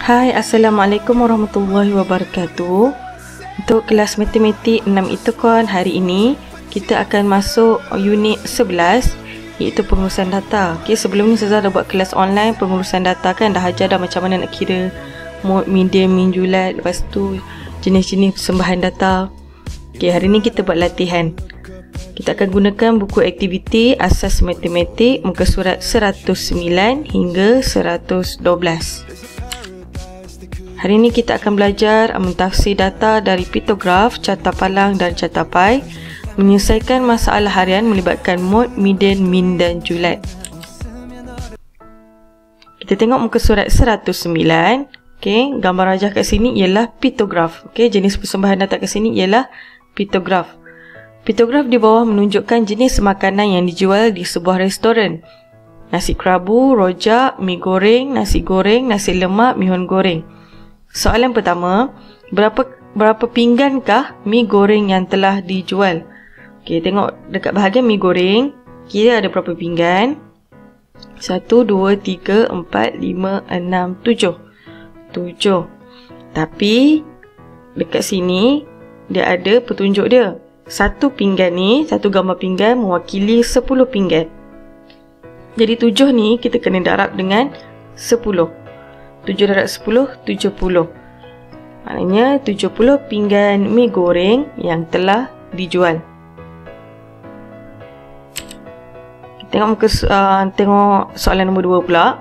Hai, Assalamualaikum warahmatullahi wabarakatuh. Untuk kelas matematik 6 itukon hari ini kita akan masuk unit 11 iaitu pengurusan data. Okey, sebelum ni Ustazah dah buat kelas online pengurusan data kan, dah ajar dah macam mana nak kira mode, median, min, julat, lepas tu jenis-jenis persembahan data. Okey, hari ni kita buat latihan. Kita akan gunakan buku aktiviti Asas Matematik muka surat 109 hingga 112. Hari ini kita akan belajar mentafsir data dari pitograf, carta palang dan carta pai, menyelesaikan masalah harian melibatkan mod, median, min dan julat. Kita tengok muka surat 109. Okey, gambar rajah kat sini ialah pitograf. Okey, jenis persembahan data kat sini ialah pitograf. Pitograf di bawah menunjukkan jenis makanan yang dijual di sebuah restoran. Nasi kerabu, rojak, mi goreng, nasi lemak, mihun goreng. Soalan pertama, berapa pinggankah mi goreng yang telah dijual? Okey, tengok dekat bahagian mi goreng, kira ada berapa pinggan? 1, 2, 3, 4, 5, 6, 7. 7. Tapi dekat sini dia ada petunjuk dia. Satu pinggan ni, satu gambar pinggan mewakili 10 pinggan. Jadi 7 ni kita kena darab dengan 10. 7 darab 10, 70. Maknanya 70 pinggan mi goreng yang telah dijual. Tengok soalan nombor 2 pula.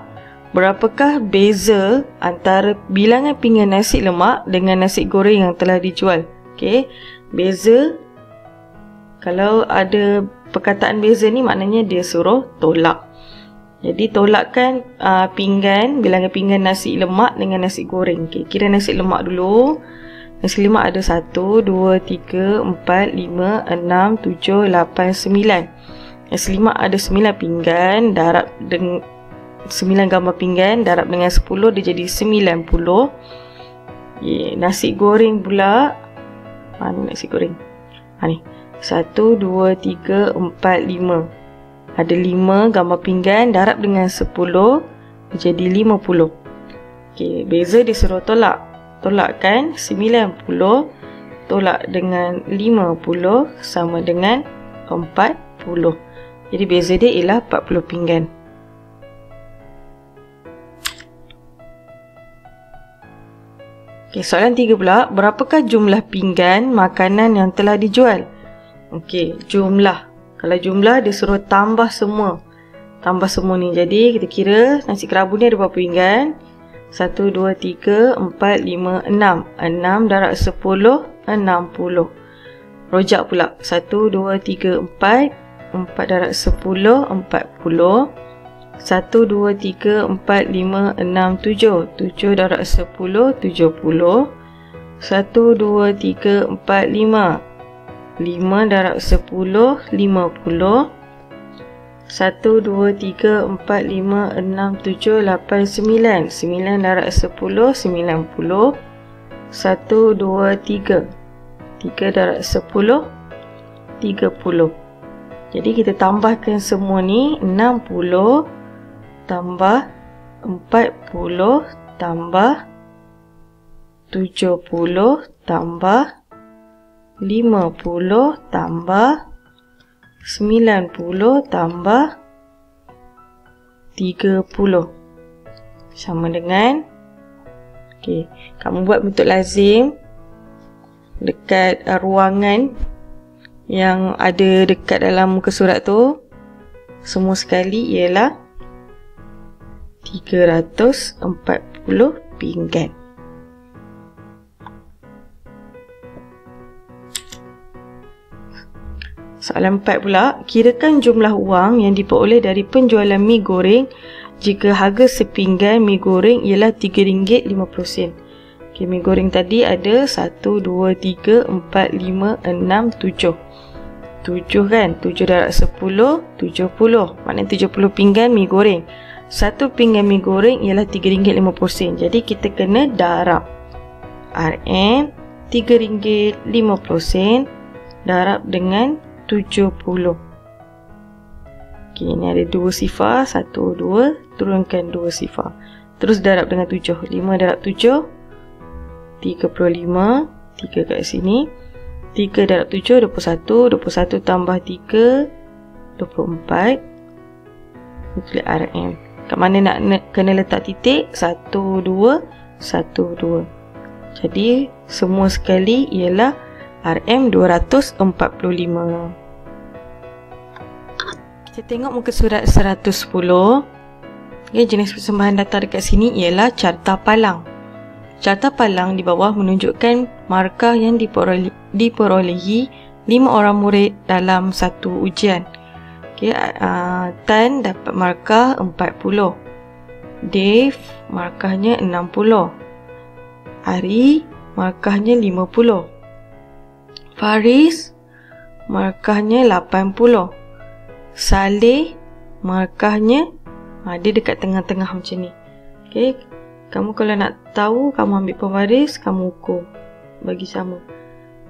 Berapakah beza antara bilangan pinggan nasi lemak dengan nasi goreng yang telah dijual? Okey, beza. Kalau ada perkataan beza ni maknanya dia suruh tolak. Jadi tolakkan bilangan pinggan nasi lemak dengan nasi goreng. Okay, kira nasi lemak dulu. Nasi lemak ada 1, 2, 3, 4, 5, 6, 7, 8, 9. Nasi lemak ada 9 pinggan, darab dengan 9 gambar pinggan, darab dengan 10 dia jadi 90. Okay, nasi goreng pula. Mana nasi goreng? Ni. 1, 2, 3, 4, 5. Ada 5 gambar pinggan, darab dengan 10 jadi 50. Okey, beza dia suruh tolak. Tolakkan 90 tolak dengan 50 sama dengan 40. Jadi beza dia ialah 40 pinggan. Okey, soalan 3 pula, berapakah jumlah pinggan makanan yang telah dijual? Okey, jumlah. Kalau jumlah dia suruh tambah semua. Tambah semua ni. Jadi kita kira nasi kerabu ni ada berapa pinggan? 1, 2, 3, 4, 5, 6. 6 darab 10, 60. Rojak pula. 1, 2, 3, 4. 4 darab 10, 40. 1, 2, 3, 4, 5, 6, 7. 7 darab 10, 70. 1, 2, 3, 4, 5. 5 darab 10, 50. 1, 2, 3, 4, 5, 6, 7, 8, 9. 9 darab 10, 90. 1, 2, 3. 3 darab 10, 30. Jadi kita tambahkan semua ni. 60 tambah 40 tambah 70 tambah 50 tambah 90 tambah 30 sama dengan, okey, kamu buat bentuk lazim dekat ruangan yang ada dekat dalam muka surat tu. Semua sekali ialah 340 pinggan. Soalan 4 pula, kirakan jumlah wang yang diperoleh dari penjualan mi goreng jika harga sepinggan mi goreng ialah RM3.50. Okay, mi goreng tadi ada 1, 2, 3, 4, 5, 6, 7. 7 kan? 7 darab 10, 70. Maknanya 70 pinggan mi goreng. Satu pinggan mi goreng ialah RM3.50. Jadi kita kena darab. RM RM3.50 darab dengan 70. Okey, ni ada 2 sifar, 1, 2, turunkan 2 sifar. Terus darab dengan 7. 5 darab 7, 35. 3 kat sini. 3 darab 7, 21. 21 tambah 3, 24. Tulis RM. Kat mana nak kena letak titik? 1, 2, 1, 2. Jadi semua sekali ialah RM 245. Kita tengok muka surat 110. Okay, jenis persembahan data dekat sini ialah carta palang. Carta palang di bawah menunjukkan markah yang diperolehi 5 orang murid dalam satu ujian. Okay, Tan dapat markah 40. Dave markahnya 60. Ari markahnya 50. Faris markahnya 80. Saleh markahnya dia dekat tengah-tengah macam ni. Okay, kamu kalau nak tahu, kamu ambil pewaris, kamu ukur bagi sama.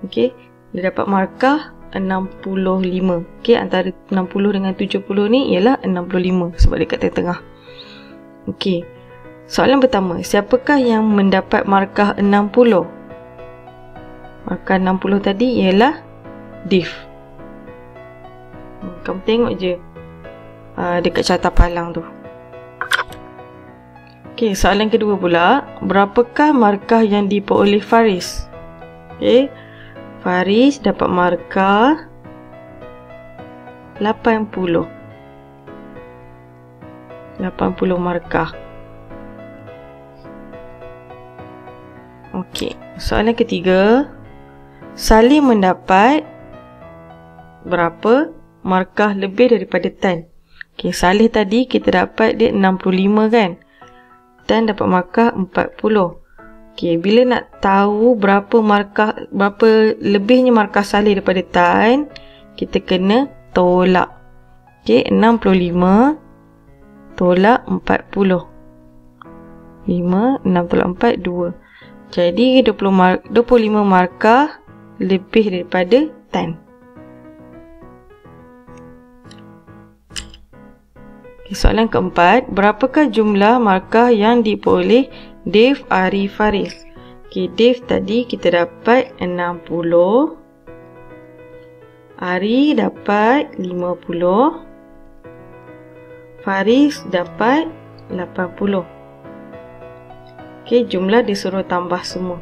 Okay, dia dapat markah 65. Okay, antara 60 dengan 70 ni ialah 65 sebab dekat tengah-tengah. Okay, soalan pertama, siapakah yang mendapat markah 60? Markah 60 tadi ialah Dave. Kamu tengok je dekat carta palang tu. Okay, soalan kedua pula, berapakah markah yang diperoleh Faris? Okay, Faris dapat markah 80. 80 markah. Okey, soalan ketiga, Saleh mendapat berapa markah lebih daripada Tan? Okey, Saleh tadi kita dapat dia 65 kan? Tan dapat markah 40. Okey, bila nak tahu berapa lebihnya markah Saleh daripada Tan, kita kena tolak. Okey, 65 tolak 40. 5, 6 tolak 4, 2. Jadi 25 markah lebih daripada Tan. Okay, soalan keempat, berapakah jumlah markah yang diperoleh Dave, Ari, Faris? Okay, Dave tadi kita dapat 60. Ari dapat 50. Faris dapat 80. Okay, jumlah disuruh tambah semua.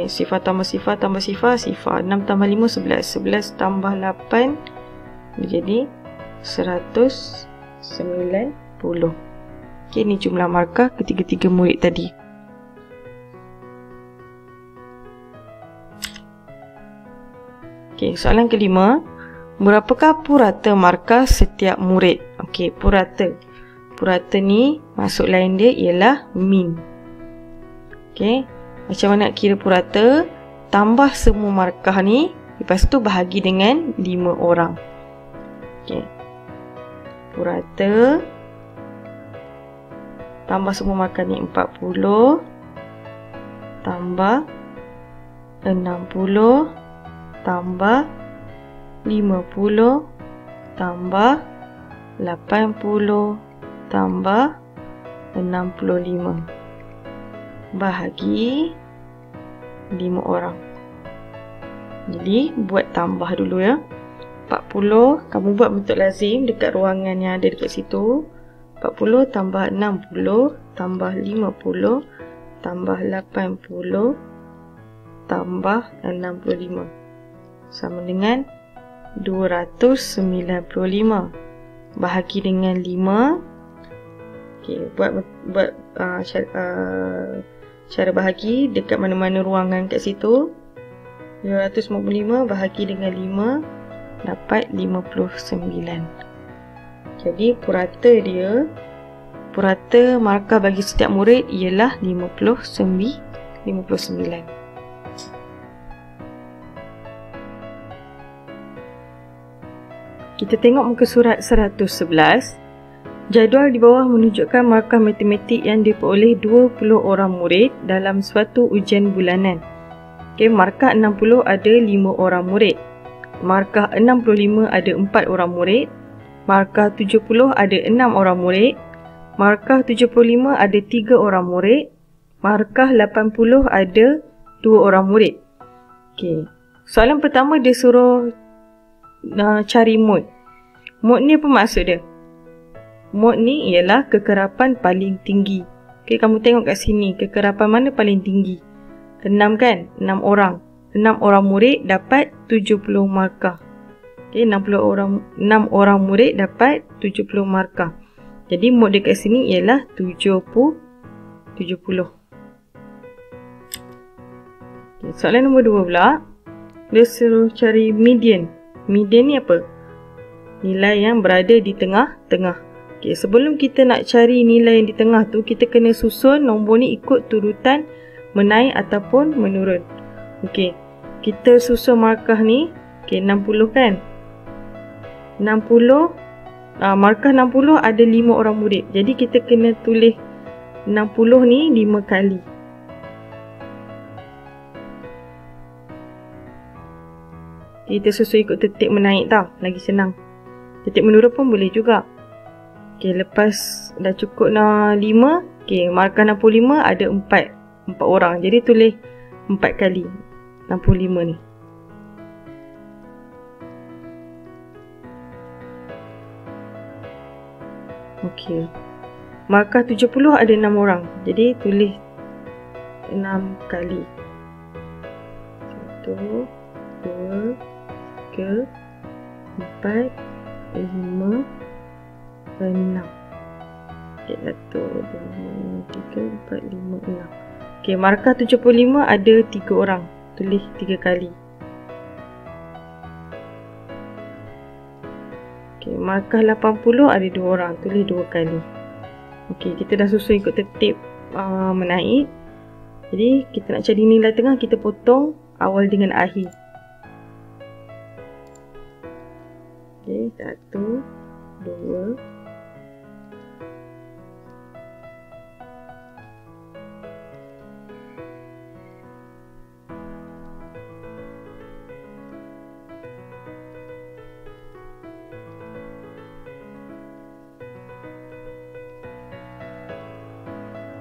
Sifar tambah sifar tambah sifar. 6 tambah 5, 11. 11 tambah 8 menjadi 190. Okay, ni jumlah markah ketiga-tiga murid tadi. Okay, soalan kelima, berapakah purata markah setiap murid? Okay, purata. Purata ni maksud lain dia ialah min. Okay, macam mana nak kira purata? Tambah semua markah ni, lepas tu bahagi dengan 5 orang. Okay, purata tambah semua markah ni 40 tambah 60 tambah 50 tambah 80 tambah 65 bahagi 5 orang. Jadi buat tambah dulu ya. 40 kamu buat bentuk lazim dekat ruangan yang ada dekat situ. 40 tambah 60 tambah 50 tambah 80 tambah 65 sama dengan 295 bahagi dengan 5. Okey, buat cara bahagi dekat mana-mana ruangan kat situ. 255 bahagi dengan 5 dapat 59. Jadi purata markah bagi setiap murid ialah 59. Kita tengok muka surat 111. Jadual di bawah menunjukkan markah matematik yang diperoleh 20 orang murid dalam suatu ujian bulanan. Okay, markah 60 ada 5 orang murid. Markah 65 ada 4 orang murid. Markah 70 ada 6 orang murid. Markah 75 ada 3 orang murid. Markah 80 ada 2 orang murid. Okey. Soalan pertama dia suruh cari mod. Mod ni apa maksud dia? Mod ni ialah kekerapan paling tinggi. Okey, kamu tengok kat sini, kekerapan mana paling tinggi? 6 kan? 6 orang. 6 orang murid dapat 70 markah. Okey, 6 orang murid dapat 70 markah. Jadi mod dia kat sini ialah 70. Okay, soalan nombor 2 pula. Dia suruh cari median. Median ni apa? Nilai yang berada di tengah-tengah. Okay, sebelum kita nak cari nilai yang di tengah tu, kita kena susun nombor ni ikut turutan menaik ataupun menurun. Okay, kita susun markah ni. Okay, 60 kan? 60. Markah 60 ada 5 orang murid. Jadi kita kena tulis 60 ni 5 kali. Kita susun ikut tertib menaik tau. Lagi senang. Tertib menurun pun boleh juga. Okay, lepas dah cukup 5. Okay, markah 65 ada 4 orang. Jadi tulis 4 kali 65 ni. Okey. Markah 70 ada 6 orang. Jadi tulis 6 kali. 1, 2, 3, 4, 5, 6. Okey, 1, 2, 3, 4, 5, 6. Okey, markah 75 ada 3 orang. Tulis 3 kali. Okay, markah 80 ada 2 orang. Tulis 2 kali. Okey, kita dah susun ikut tertib menaik. Jadi, kita nak cari nilai tengah, kita potong awal dengan akhir. Okey, 1, 2.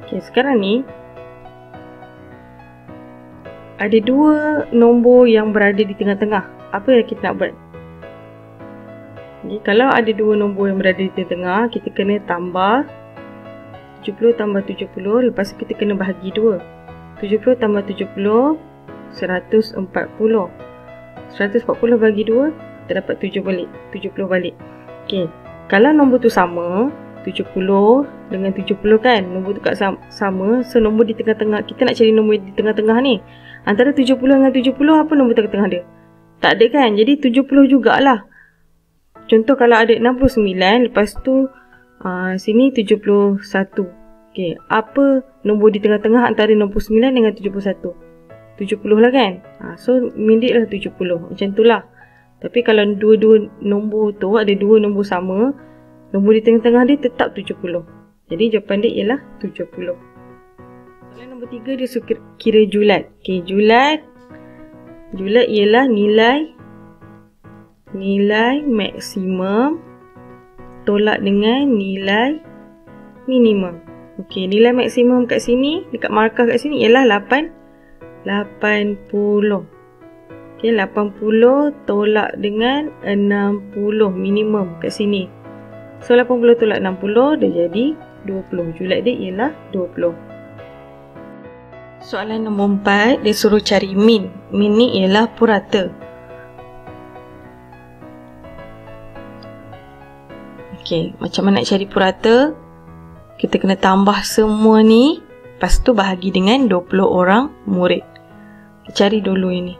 Okay, sekarang ni ada 2 nombor yang berada di tengah-tengah. Apa yang kita nak buat? Okay, kalau ada 2 nombor yang berada di tengah-tengah, kita kena tambah 70 tambah 70. Lepas tu kita kena bahagi 2. 70 tambah 70 140. 140 bagi 2 kita dapat 70 balik. Okay, kalau nombor tu sama, 70 dengan 70 kan, nombor tu kat sama. So nombor di tengah-tengah, kita nak cari nombor di tengah-tengah ni. Antara 70 dengan 70, apa nombor tengah-tengah dia? Tak ada kan? Jadi 70 jugalah. Contoh kalau ada 69, lepas tu sini 71. Okay, apa nombor di tengah-tengah antara 69 dengan 71? 70 lah kan? So mindik lah 70. Macam tu lah. Tapi kalau dua-dua nombor tu ada 2 nombor sama, nombor di tengah-tengah dia tetap 70. Jadi jawapan dia ialah 70. Soalan nombor 3 dia suka kira julat. Okay, julat ialah nilai maksimum tolak dengan nilai minimum. Okay, nilai maksimum kat sini, dekat markah kat sini ialah 80. Okay, 80 tolak dengan 60 minimum kat sini. So 80 tolak 60 dia jadi 20. Julat dia ialah 20. Soalan nombor 4 dia suruh cari min. Min ni ialah purata. Okey, macam mana nak cari purata? Kita kena tambah semua ni, lepas tu bahagi dengan 20 orang murid. Cari dulu ini.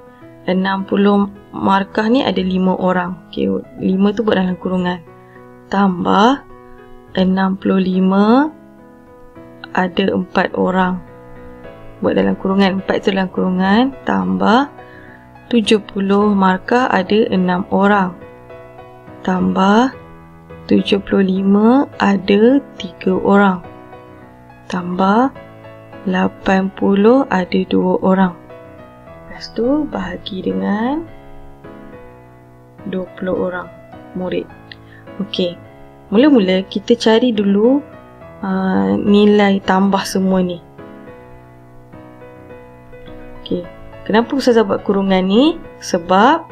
60 markah ni ada 5 orang. Okey, 5 tu buat dalam kurungan. Tambah 65 ada 4 orang. Buat dalam kurungan. 4 tu dalam kurungan. Tambah 70 markah ada 6 orang. Tambah 75 ada 3 orang. Tambah 80 ada 2 orang. Lepas tu bahagi dengan 20 orang murid. Okey, mula-mula kita cari dulu nilai tambah semua ni. Okey, kenapa Ustazah buat kurungan ni? Sebab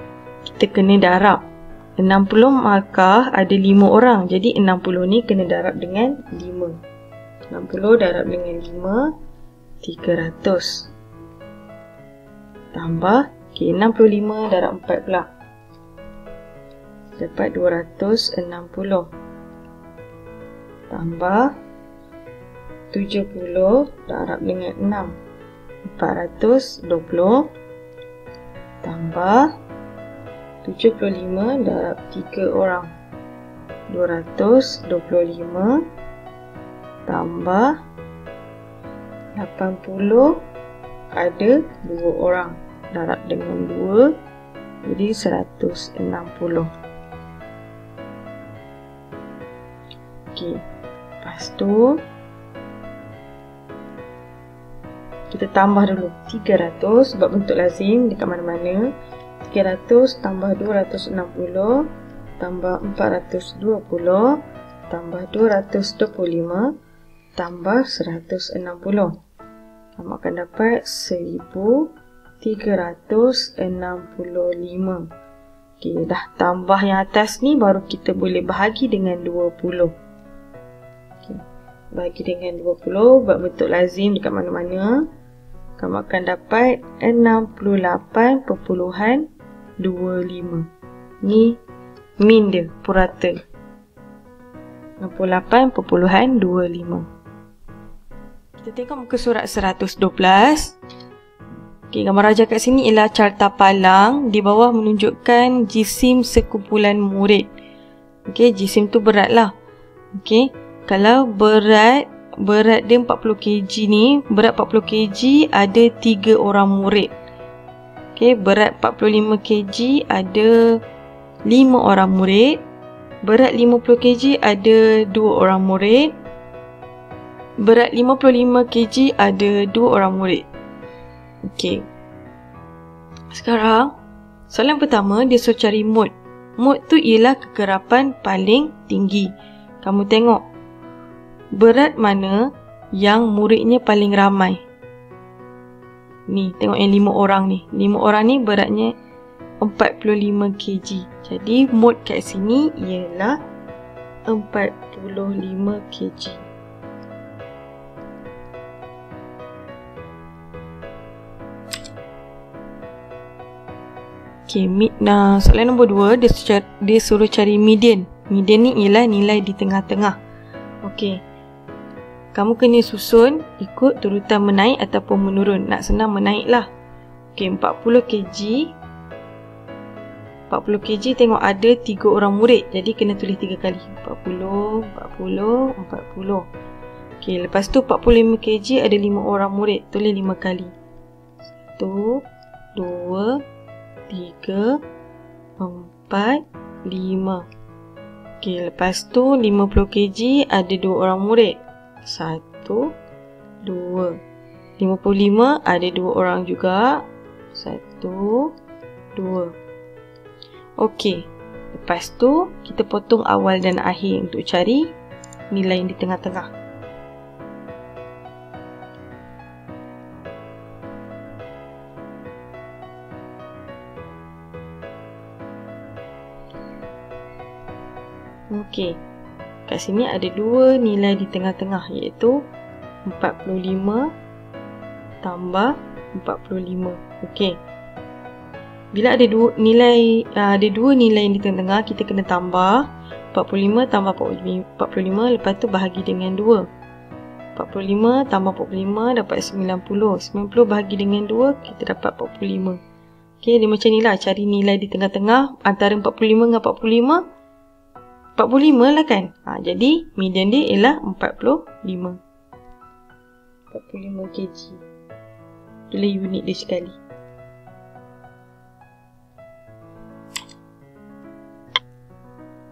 kita kena darab. 60 markah ada 5 orang. Jadi 60 ni kena darab dengan 5. 60 darab dengan 5, 300. Tambah, okey, 65 darab 4 pula. Dapat 260. Tambah 70 darab dengan 6, 420. Tambah 75 darab 3 orang, 225. Tambah 80 ada 2 orang, darab dengan 2, jadi 160. Okey, lepas tu kita tambah dulu 300 sebab bentuk lazim dekat mana-mana. 300 tambah 260 tambah 420 tambah 225 tambah 160. Kamu akan dapat 1365. Okey, dah tambah yang atas ni baru kita boleh bahagi dengan 20. Okey, bahagi dengan 20 buat bentuk lazim dekat mana-mana. Kamu akan dapat 68.25. Ni min dia, purata. 68.25. Kita tengok muka surat 112. Okey, gambar rajah kat sini ialah carta palang. Di bawah menunjukkan jisim sekumpulan murid. Okey, jisim tu berat lah. Okey, kalau berat dia 40 kg ni, berat 40 kg ada 3 orang murid. Okey, berat 45 kg ada 5 orang murid. Berat 50 kg ada 2 orang murid. Berat 55 kg ada 2 orang murid. Okey. Sekarang, soalan pertama dia suruh cari mod. Mod tu ialah kegerapan paling tinggi. Kamu tengok berat mana yang muridnya paling ramai. Ni, tengok yang 5 orang ni. 5 orang ni beratnya 45 kg. Jadi mod kat sini ialah 45 kg. Okey, soalan nombor 2 dia suruh cari median. Median ni ialah nilai di tengah-tengah. Okey, kamu kena susun ikut turutan menaik ataupun menurun. Nak senang menaik lah. Okey, 40 kg. 40 kg tengok ada 3 orang murid. Jadi kena tulis 3 kali. 40, 40, 40. Okey, lepas tu 45 kg ada 5 orang murid. Tulis 5 kali. 1, 2, 3, 4, 5. Okey, lepas tu 50 kg ada 2 orang murid. 1, 2. 55 ada 2 orang juga. 1, 2. Okey, lepas tu kita potong awal dan akhir untuk cari nilai yang di tengah-tengah. Okey, kat sini ada 2 nilai di tengah-tengah, iaitu 45 tambah 45. Okey, bila ada 2 nilai yang di tengah-tengah, kita kena tambah 45 tambah 45, lepas tu bahagi dengan 2. 45 tambah 45 dapat 90. 90 bahagi dengan 2, kita dapat 45. Okey, dia macam ni lah cari nilai di tengah-tengah antara 45 dengan 45. 45 lah kan. Jadi median dia ialah 45. 45 kg. Tulis unit dia sekali.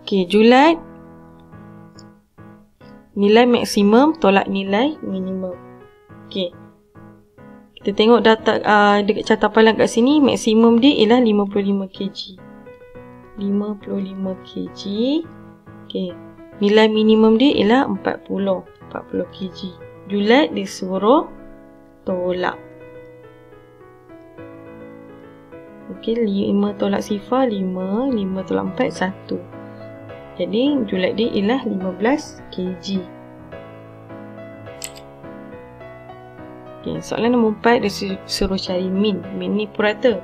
Okey, julat nilai maksimum tolak nilai minimum. Okey, kita tengok data dekat carta palang kat sini, maksimum dia ialah 55 kg. 55 kg. Okey, nilai minimum dia ialah 40 kg. Julet disuruh tolak. Okey, 5 tolak sifar 5, 5 tolak 4 1. Jadi julet dia ialah 15 kg. Okey, soalan nombor 4 dia suruh cari min. Min ni purata.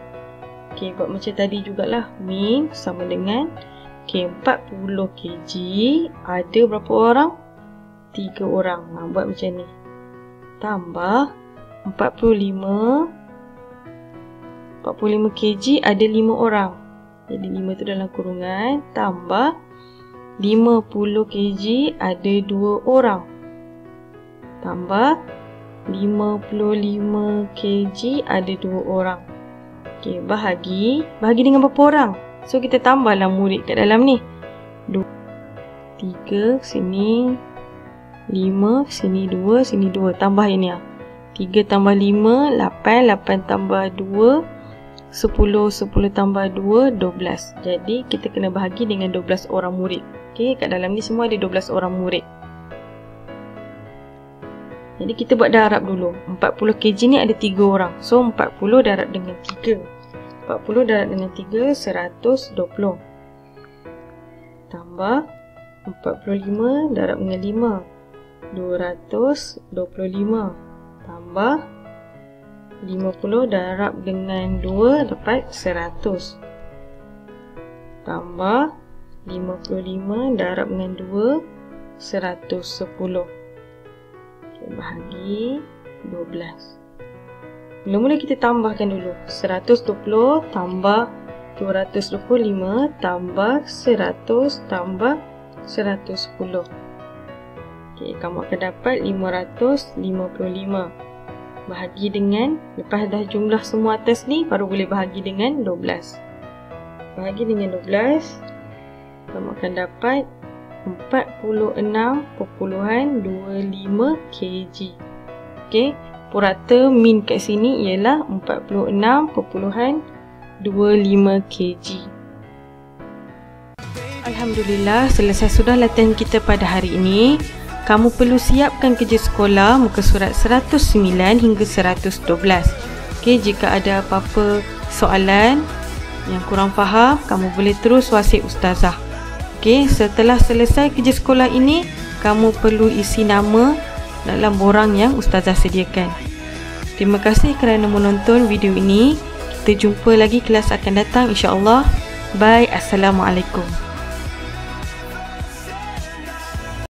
Okey, buat macam tadi jugalah. Min sama dengan 40 kg ada berapa orang? 3 orang. Buat macam ni. Tambah 45 kg ada 5 orang. Jadi 5 tu dalam kurungan. Tambah 50 kg ada 2 orang. Tambah 55 kg ada 2 orang. Okey, bahagi dengan berapa orang? So kita tambahlah murid kat dalam ni. 2 3 sini 5 sini 2 sini 2 tambah ini 3 tambah 5 8 8 tambah 2 10 10 tambah 2 12. Jadi kita kena bahagi dengan 12 orang murid. Okey, kat dalam ni semua ada 12 orang murid. Jadi kita buat darab dulu. 40 kg ni ada 3 orang. So 40 darab dengan 3. 40 darab dengan 3 120. Tambah 45 darab dengan 5 225. Tambah 50 darab dengan 2 dapat 100. Tambah 55 darab dengan 2 110. Okay, bahagi 12. Mula-mula kita tambahkan dulu. 120 tambah 225 tambah 100 tambah 110. Okay, kamu akan dapat 555. Bahagi dengan, lepas dah jumlah semua atas ni, baru boleh bahagi dengan 12. Bahagi dengan 12, kamu akan dapat 46.25 kg. Okey, purata min kat sini ialah 46.25 kg. Alhamdulillah, selesai sudah latihan kita pada hari ini. Kamu perlu siapkan kerja sekolah muka surat 109 hingga 112. Okey, jika ada apa-apa soalan yang kurang faham, kamu boleh terus WhatsApp Ustazah. Okey, setelah selesai kerja sekolah ini, kamu perlu isi nama dalam borang yang Ustazah sediakan. Terima kasih kerana menonton video ini. Kita jumpa lagi kelas akan datang insya-Allah. Bye. Assalamualaikum.